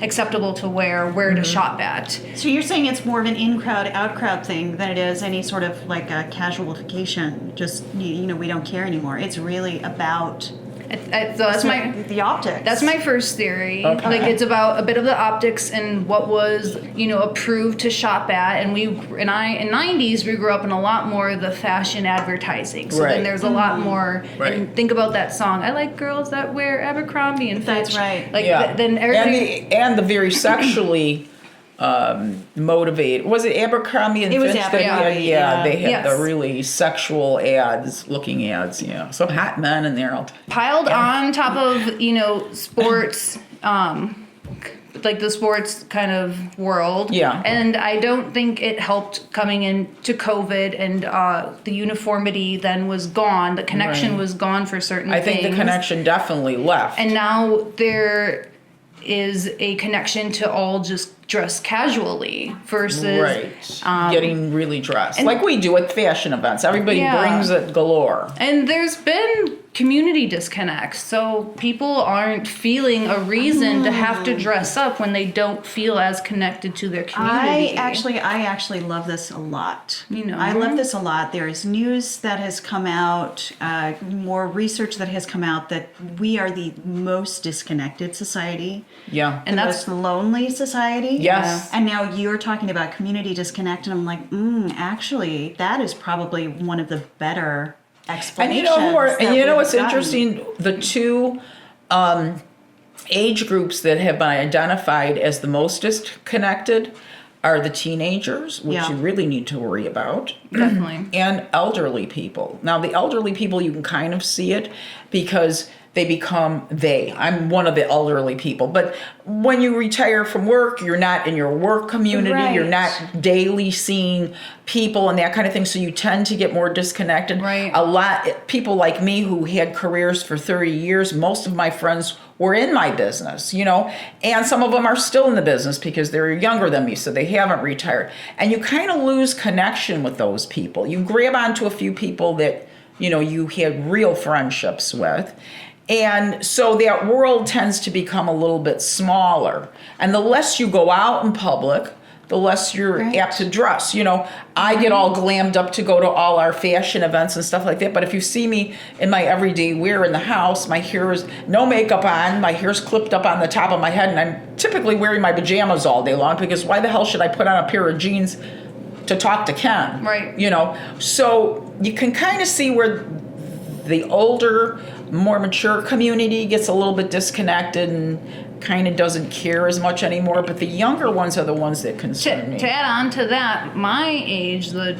acceptable to wear, where to shop at. So you're saying it's more of an in-crowd, out-crowd thing than it is any sort of like a casualification. Just, you know, we don't care anymore. It's really about... So that's the optics. That's my first theory. Okay. Like, it's about a bit of the optics and what was, you know, approved to shop at. And in 90s, we grew up in a lot more of the fashion advertising. So then there's a lot more. Right. And think about that song. I like girls that wear Abercrombie and Fitch. That's right. Like, And then everything. the very sexually motivated. Was it Abercrombie and It was Fitch? Abercrombie, Yeah, they had Yes. the really sexual ads, looking ads. Yeah, some hot men in there. Piled on top of, you know, sports, like the sports kind of world. Yeah. And I don't think it helped coming into COVID, and the uniformity then was gone. The connection was gone for certain I things. think the connection definitely left. And now there is a connection to all just dress casually versus getting really dressed like we do at fashion events. Everybody brings it galore. And there's been community disconnects, so people aren't feeling a reason to have to dress up when they don't feel as connected to their community. I actually love this a lot. You know? I love this a lot. There's news that has come out, more research that has come out, that we are the most disconnected society. Yeah. And that's the most lonely society. Yes. And now you're talking about community disconnect, and I'm like, actually, that is probably one of the better explanations. And you know what's gotten. interesting? The two age groups that have been identified as the most disconnected are the teenagers, which you really need to worry about. Definitely. And elderly people. Now, the elderly people, you can kind of see it because they become they. I'm one of the elderly people. But when you retire from work, you're not in your work community. Right. You're not daily seeing people and that kind of thing. So you tend to get more disconnected. Right. A lot, people like me who had careers for 30 years, most of my friends were in my business, you know, and some of them are still in the business because they're younger than me, so they haven't retired. And you kind of lose connection with those people. You grab onto a few people that, you know, you had real friendships with. And so that world tends to become a little bit smaller. And the less you go out in public, the less you're apt to dress. You know, I get all glammed up to go to all our fashion events and stuff like that. But if you see me in my everyday wear in the house, my hair is no makeup on, my hair's clipped up on the top of my head, and I'm typically wearing my pajamas all day long because why the hell should I put on a pair of jeans to talk to Ken? Right. You know, so you can kind of see where the older, more mature community gets a little bit disconnected, and kind of doesn't care as much anymore, but the younger ones are the ones that concern me. To add on to that, my age, the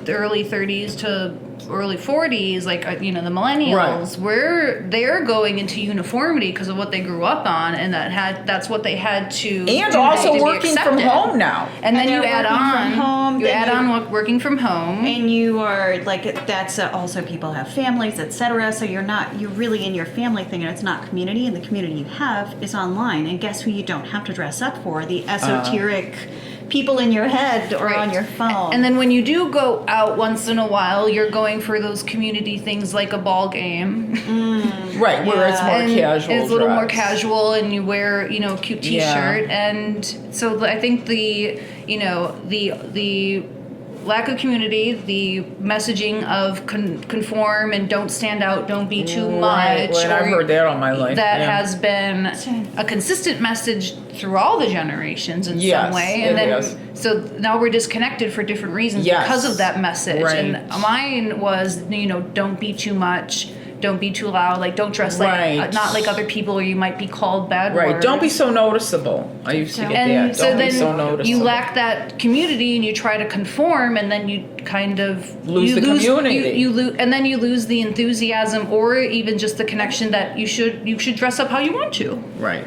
early 30s to early 40s, like the millennials, they're going into uniformity because of what they grew up on, and that's what they had to. And do also to working from home now. And then you they're add working from home, you then add on working from home, and you are like that's also people have families, etc. So you're really in your family thing, and it's not community. And the community you have is online. And guess who you don't have to dress up for? The esoteric people in your head or on your phone. And then when you do go out once in a while, you're going for those community things like a ball game. Right, where it's more casual. It's a little more casual, and you wear, a cute T-shirt, and so I think the lack of community, the messaging of conform and don't stand out, don't be too much. Well, I've heard that all my life. That has been a consistent message through all the generations in some way, and then so now we're disconnected for different reasons because of that message. Right. And mine was, don't be too much. Don't be too loud. Like, don't dress like not like other people, or you might be called bad words. Right. Don't be so noticeable. I used to get and that. So don't then be so noticeable. you lack that community, and you try to conform, and then you kind of lose the community. You lose, and then you lose the enthusiasm, or even just the connection that you should dress up how you want to. Right.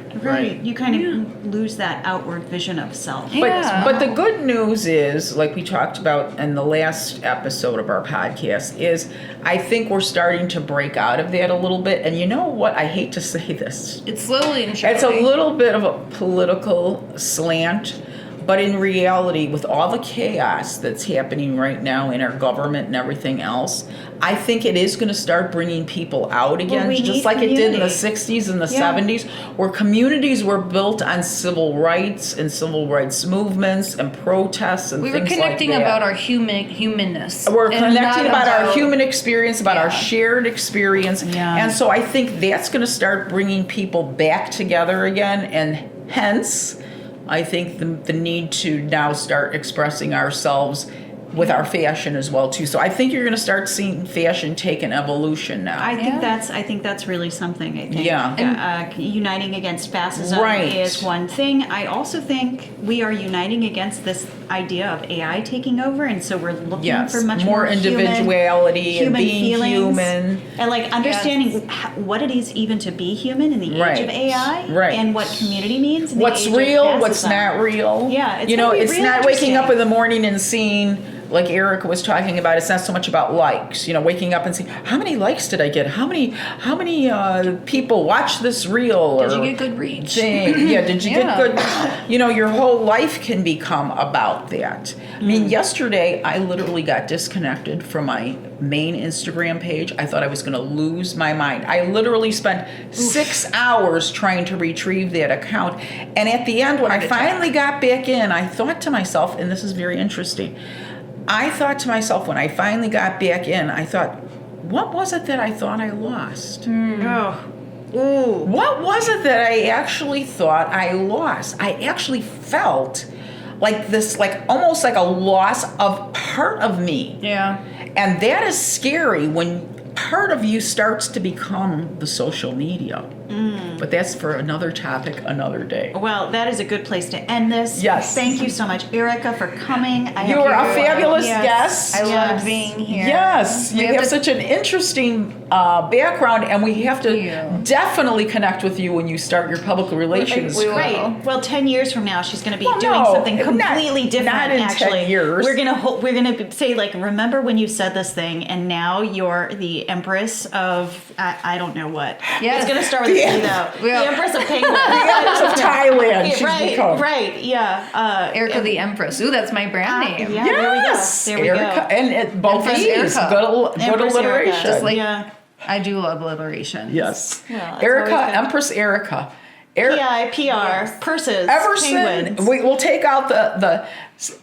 You kind of lose that outward vision of self. But the good news is, like we talked about in the last episode of our podcast, is I think we're starting to break out of that a little bit. And you know what? I hate to say this. It's slowly and surely. It's a little bit of a political slant. But in reality, with all the chaos that's happening right now in our government and everything else, I think it is going to start bringing people out again, just like it did in the 60s and the 70s, where communities were built on civil rights and civil rights movements and protests and things like that. We were connecting about our humanness. We're connecting about our human experience, about our shared experience. And so I think that's going to start bringing people back together again, and hence I think the need to now start expressing ourselves with our fashion as well too. So I think you're going to start seeing fashion take an evolution now. I think that's really something. I think. Uniting against fascism is one thing. I also think we are uniting against this idea of AI taking over, and so we're looking for much more individuality human and being feelings, human, and like understanding what it is even to be human in the age of AI, and what community means. In what's the age real, of what's not real. Yeah, it's not waking up in the morning and seeing, like Erica was talking about, it's not so much about likes. Waking up and saying, how many likes did I get? How many people watch this reel? Did you get good reach? Did you get good? Your whole life can become about that. I mean, yesterday I literally got disconnected from my main Instagram page. I thought I was going to lose my mind. I literally spent 6 hours trying to retrieve that account. And at the end, when I finally got back in, I thought to myself, and this is very interesting, I thought to myself when I finally got back in, I thought, what was it that I thought I lost? What was it that I actually thought I lost? I actually felt like this, like almost like a loss of part of me. Yeah. And that is scary when part of you starts to become the social media. But that's for another topic, another day. Well, that is a good place to end this. Yes. Thank you so much, Erica, for coming. You were a fabulous guest. I loved being here. Yes. You have such an interesting background, and we have to definitely connect with you when you start your public relations. Great. Well, 10 years from now, she's going to be doing something completely different. Not in actually, 10 years. We're gonna say, like, remember when you said this thing, and now you're the empress of I don't know what. Yeah. It's going to start with a C, though. The empress of Penguin. The empress of Thailand. She's become. Erica the Empress. Ooh, that's my brand name. Yeah, yes. There we go. Erica, and both Empress E's. Erica. Good alliteration. Just like I do love alliteration. Yes. Yeah, Erica, Empress Erica. PIPR, purses, Everson. penguins. We'll take out the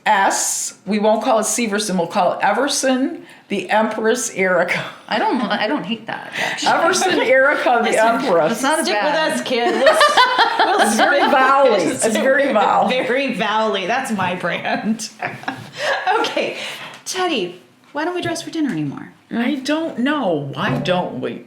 S. We won't call it Severson. We'll call it Everson, the Empress Erica. I don't hate that. Actually. Everson Erica, the Empress. It's not Stick bad. with us, kid. It's very vowely. It's very vowel. Very vowely. That's my brand. Okay, Teddy, why don't we dress for dinner anymore? I don't know. Why don't we?